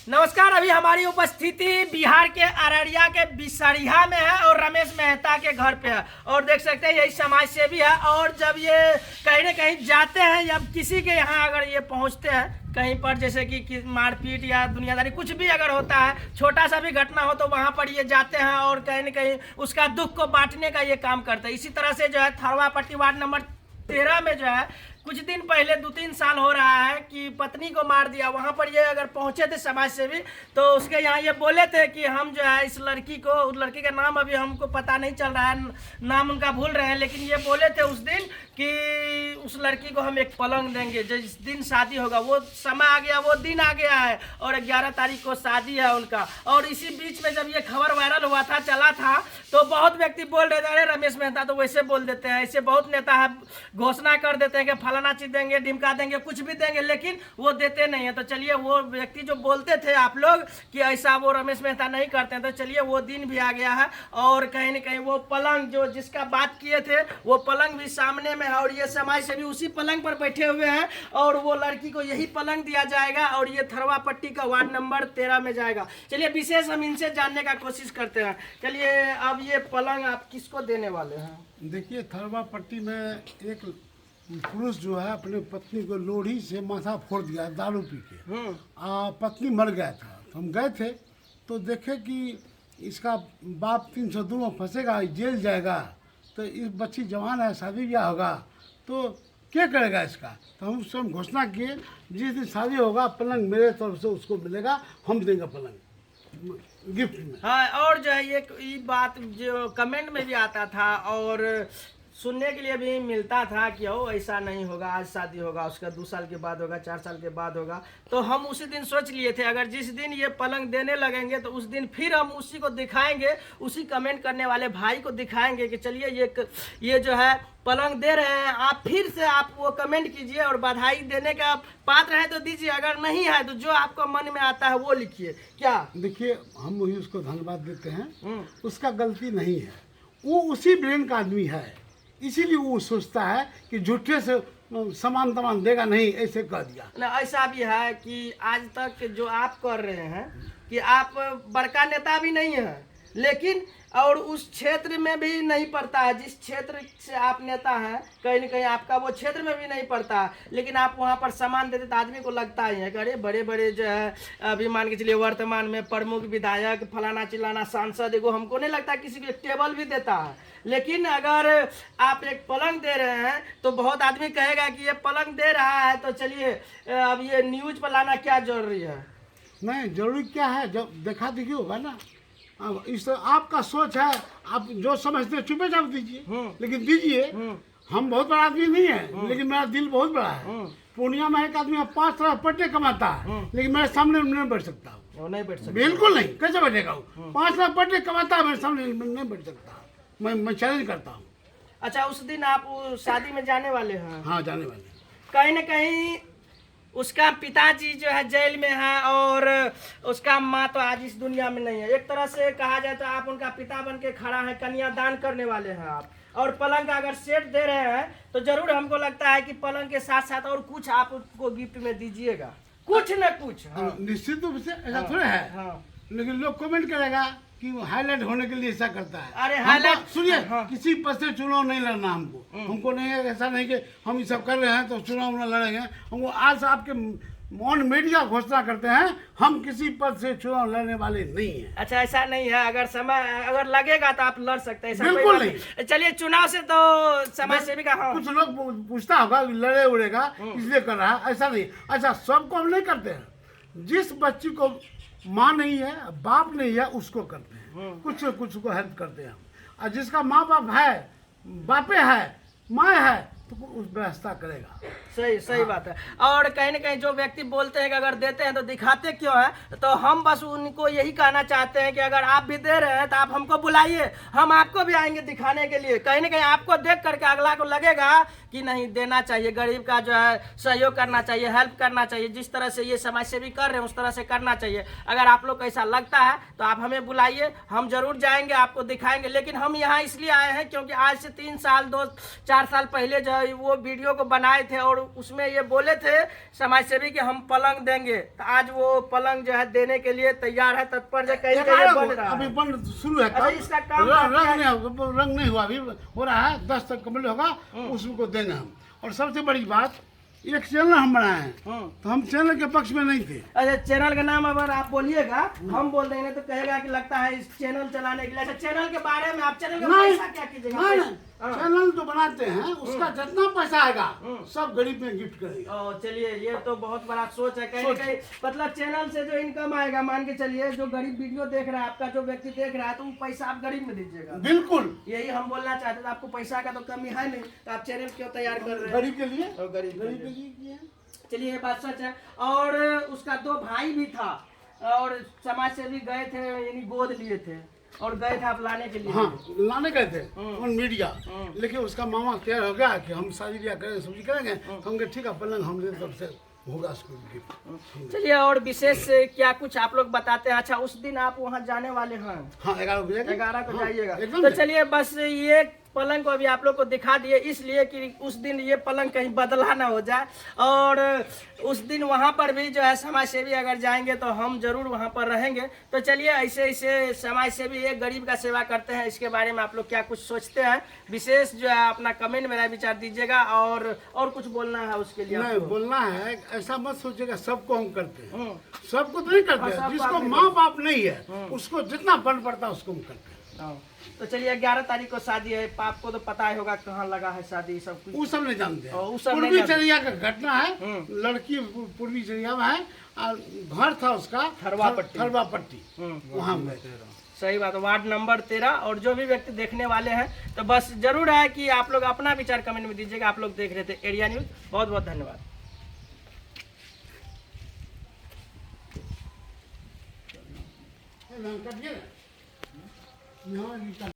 नमस्कार। अभी हमारी उपस्थिति बिहार के अररिया के बिसरिया में है और रमेश मेहता के घर पे है और देख सकते हैं यही समाज सेवी है। और जब ये कहीं ना कहीं जाते हैं या किसी के यहाँ अगर ये पहुँचते हैं कहीं पर, जैसे कि मारपीट या दुनियादारी कुछ भी अगर होता है, छोटा सा भी घटना हो, तो वहाँ पर ये जाते हैं और कहीं ना कहीं उसका दुख को बांटने का ये काम करते हैं। इसी तरह से जो है थरवापट्टी वार्ड नंबर 13 में जो है कुछ दिन पहले 2-3 साल हो रहा है कि पत्नी को मार दिया। वहाँ पर ये अगर पहुँचे थे समाज सेवी, तो उसके यहाँ ये बोले थे कि हम जो है इस लड़की को, उस लड़की का नाम अभी हमको पता नहीं चल रहा है, नाम उनका भूल रहे हैं, लेकिन ये बोले थे उस दिन कि उस लड़की को हम एक पलंग देंगे जिस दिन शादी होगा। वो समय आ गया, वो दिन आ गया है और 11 तारीख को शादी है उनका। और इसी बीच में जब ये खबर वायरल हुआ था, चला था, तो बहुत व्यक्ति बोल रहे थे अरे रमेश मेहता तो वैसे बोल देते हैं, ऐसे बहुत नेता है घोषणा कर देते हैं कि फलाना चीज देंगे, ढिमका देंगे, कुछ भी देंगे, लेकिन वो देते नहीं है। तो चलिए वो व्यक्ति जो बोलते थे आप लोग कि ऐसा वो रमेश मेहता नहीं करते हैं, तो चलिए वो दिन भी आ गया है और कहीं ना कहीं वो पलंग जो जिसका बात किए थे वो पलंग भी सामने में है और ये समाज सेवी उसी पलंग पर बैठे हुए हैं और वो लड़की को यही पलंग दिया जाएगा और ये थरवापट्टी का वार्ड नंबर 13 में जाएगा। चलिए विशेष हम इनसे जानने का कोशिश करते हैं। चलिए अब ये पलंग आप किसको देने वाले हैं? देखिए, थरवापट्टी में एक पुरुष जो है अपने पत्नी को लोढ़ी से माथा फोड़ दिया दारू पी के। पत्नी मर गया था, तो हम गए थे तो देखे कि इसका बाप 302 में फंसेगा, जेल जाएगा, तो इस बच्ची जवान है, शादी ब्याह होगा, तो क्या करेगा इसका। तो हम उससे घोषणा किए जिस दिन शादी होगा पलंग मेरे तरफ से उसको मिलेगा, हम देंगे पलंग गिफ्ट में। हाँ, और जो है ये बात जो कमेंट में भी आता था और सुनने के लिए भी मिलता था कि ओ ऐसा नहीं होगा, आज शादी होगा, उसका 2 साल के बाद होगा, 4 साल के बाद होगा। तो हम उसी दिन सोच लिए थे अगर जिस दिन ये पलंग देने लगेंगे तो उस दिन फिर हम उसी को दिखाएंगे, उसी कमेंट करने वाले भाई को दिखाएंगे कि चलिए ये जो है पलंग दे रहे हैं, आप फिर से आप वो कमेंट कीजिए और बधाई देने का पात्र है तो दीजिए, अगर नहीं है तो जो आपको मन में आता है वो लिखिए। क्या देखिए, हम वही उसको धन्यवाद देते हैं, उसका गलती नहीं है, वो उसी ब्रेन का आदमी है, इसीलिए वो सोचता है कि झूठे से सामान तमान देगा नहीं, ऐसे कह दिया ना। ऐसा भी है कि आज तक जो आप कर रहे हैं कि आप बड़का नेता भी नहीं है, लेकिन और उस क्षेत्र में भी नहीं पड़ता है, जिस क्षेत्र से आप नेता हैं कहीं न कहीं आपका वो क्षेत्र में भी नहीं पड़ता है, लेकिन आप वहाँ पर सामान देते तो आदमी को लगता ही है कि अरे बड़े बड़े जो है अभी मान के चलिए वर्तमान में प्रमुख विधायक फलाना चिलाना सांसद, एगो हमको नहीं लगता किसी को एक टेबल भी देता है। लेकिन अगर आप एक पलंग दे रहे हैं तो बहुत आदमी कहेगा कि ये पलंग दे रहा है तो चलिए अब ये न्यूज पर लाना क्या जरूरी है। नहीं, जरूरी क्या है, जब देखा देखी होगा ना। अब इस आपका सोच है, आप जो समझते हैं चुपे चाप दीजिए, लेकिन दीजिए। हम बहुत बड़ा आदमी नहीं है, लेकिन मेरा दिल बहुत बड़ा है। पूर्णिया में एक आदमी 5 लाख पट्टे कमाता है, लेकिन मेरे सामने नहीं बैठ सकता। वो नहीं बैठ सकता, बिल्कुल नहीं, कैसे बैठेगा वो? 5 लाख पट्टे कमाता है, मेरे सामने नहीं बैठ सकता। मैं चैलेंज करता हूँ। अच्छा, उस दिन आप शादी में जाने वाले हैं? हाँ, जाने वाले। कहीं न कहीं उसका पिताजी जो है जेल में है और उसका माँ तो आज इस दुनिया में नहीं है। एक तरह से कहा जाए तो आप उनका पिता बन के खड़ा है, कन्यादान करने वाले हैं आप, और पलंग का अगर सेट दे रहे हैं तो जरूर हमको लगता है कि पलंग के साथ साथ और कुछ आप उसको गिफ्ट में दीजिएगा, कुछ न कुछ। हाँ। निश्चित रूप से ऐसा थोड़ा है। हाँ। लेकिन लोग कमेंट करेगा कि वो हाईलाइट होने के लिए ऐसा करता है। अरे हाईलाइट सुनिए, हाँ। किसी पद से चुनाव नहीं लड़ना हमको नहीं है, ऐसा नहीं कि हम ये सब कर रहे हैं तो चुनाव न लड़ेंगे। हमको आज आपके ऑन मीडिया घोषणा करते हैं हम किसी पद से चुनाव लड़ने वाले नहीं हैं। अच्छा, ऐसा नहीं है, अगर समय अगर लगेगा तो आप लड़ सकते हैं, ऐसा बिल्कुल कोई नहीं। चलिए चुनाव से तो समाज सेवी का। हाँ। कुछ लोग पूछता होगा लड़े उड़ेगा इसलिए कर रहा है, ऐसा नहीं। अच्छा, सबको हम नहीं करते हैं, जिस बच्ची को माँ नहीं है, बाप नहीं है, उसको करते हैं, कुछ को हेल्प करते हैं। और जिसका माँ बाप है, बापे है, माँ है, तो उस व्यवस्था करेगा। सही बात है। और कहीं न कहीं जो व्यक्ति बोलते हैं कि अगर देते हैं तो दिखाते क्यों हैं, तो हम बस उनको यही कहना चाहते हैं कि अगर आप भी दे रहे हैं तो आप हमको बुलाइए, हम आपको भी आएंगे दिखाने के लिए। कहीं न कहीं आपको देख करके अगला को लगेगा कि नहीं देना चाहिए, गरीब का जो है सहयोग करना चाहिए, हेल्प करना चाहिए। जिस तरह से ये समाज सेवी कर रहे हैं उस तरह से करना चाहिए। अगर आप लोग को ऐसा लगता है तो आप हमें बुलाइए, हम जरूर जाएंगे, आपको दिखाएंगे। लेकिन हम यहाँ इसलिए आए हैं क्योंकि आज से 3 साल 2-4 साल पहले जो वो वीडियो को बनाए थे और उसमें ये बोले थे समाज सेवी कि हम पलंग देंगे, तो आज वो पलंग जो है देने के लिए तैयार है, तत्पर है, कहीं कहीं बन रहा अभी है। बन शुरू है अच्छा, इसका काम रंग नहीं हुआ, अभी हो रहा है, 10 तक कम्प्लीट होगा, उसको देंगे हम। और सबसे बड़ी बात, एक चैनल हम बनाए हैं, तो हम चैनल के पक्ष में नहीं थे। अच्छा, चैनल का नाम अगर आप बोलिएगा, हम बोल देंगे तो कहेगा कि लगता है इस चैनल चलाने के लिए। अच्छा, चैनल के बारे में आप चैनल का नहीं, पैसा क्या कीजिएगा? नहीं, हाँ। चैनल जो बनाते हैं उसका जितना पैसा आएगा सब गरीब में गिफ्ट करेगा। चलिए, ये तो बहुत बड़ा सोच है। कहीं ना कहीं मतलब चैनल से जो इनकम आएगा, मान के चलिए जो गरीब वीडियो देख रहा है, आपका जो व्यक्ति देख रहा है, तो वो पैसा आप गरीब में दीजिएगा। बिल्कुल, यही हम बोलना चाहते थे। आपको पैसा का तो कमी है नहीं, तो आप चैनल क्यों तैयार कर रहे हैं? गरीब के लिए, और गरीब गरीब के लिए किए हैं। चलिए, ये बात सच है। और उसका 2 भाई भी था और समाज से भी गए थे, यानी गोद लिए थे और गए थे आप लाने के लिए। हाँ, लाने गए थे ऑन मीडिया, लेकिन उसका मामा तैयार हो गया कि हम शादी ब्याह करेंगे, सब्जी करेंगे, तो हम कहे ठीक है, पलंग हमसे तरफ से होगा उसको गिफ्ट। चलिए, और विशेष क्या कुछ आप लोग बताते हैं? अच्छा, उस दिन आप वहाँ जाने वाले हैं? हाँ, 11 बजे 11 को जाइएगा। एकदम तो से। चलिए, बस ये पलंग को अभी आप लोग को दिखा दिए, इसलिए कि उस दिन ये पलंग कहीं बदला ना हो जाए। और उस दिन वहाँ पर भी जो है समाज सेवी अगर जाएंगे तो हम जरूर वहाँ पर रहेंगे। तो चलिए, ऐसे ऐसे समाज सेवी एक गरीब का सेवा करते हैं, इसके बारे में आप लोग क्या कुछ सोचते हैं? विशेष जो है अपना कमेंट में विचार दीजिएगा। और कुछ बोलना है उसके लिए? नहीं, बोलना है, ऐसा मत सोचिएगा सबको हम करते हैं, सबको तो नहीं करते हैं। सबको जिसको आप नहीं माँ बाप नहीं है उसको जितना बल पड़ता है उसको हम करते हैं। तो चलिए, 11 तारीख को शादी है, आपको तो पता ही होगा कहाँ लगा है शादी, सब कुछ। वो सब नहीं जानते हैं। वो सब नहीं पूर्वी जानते। चरिया का घटना है, लड़की पूर्वी चरिया में है और घर था उसका थरवा पट्टी, वहाँ में। सही बात है, वार्ड नंबर 13। और जो भी व्यक्ति देखने वाले हैं तो बस जरूर है कि आप लोग अपना विचार कमेंट में दीजिएगा। आप लोग देख रहे थे एरिया न्यूज, बहुत बहुत धन्यवाद। यहाँ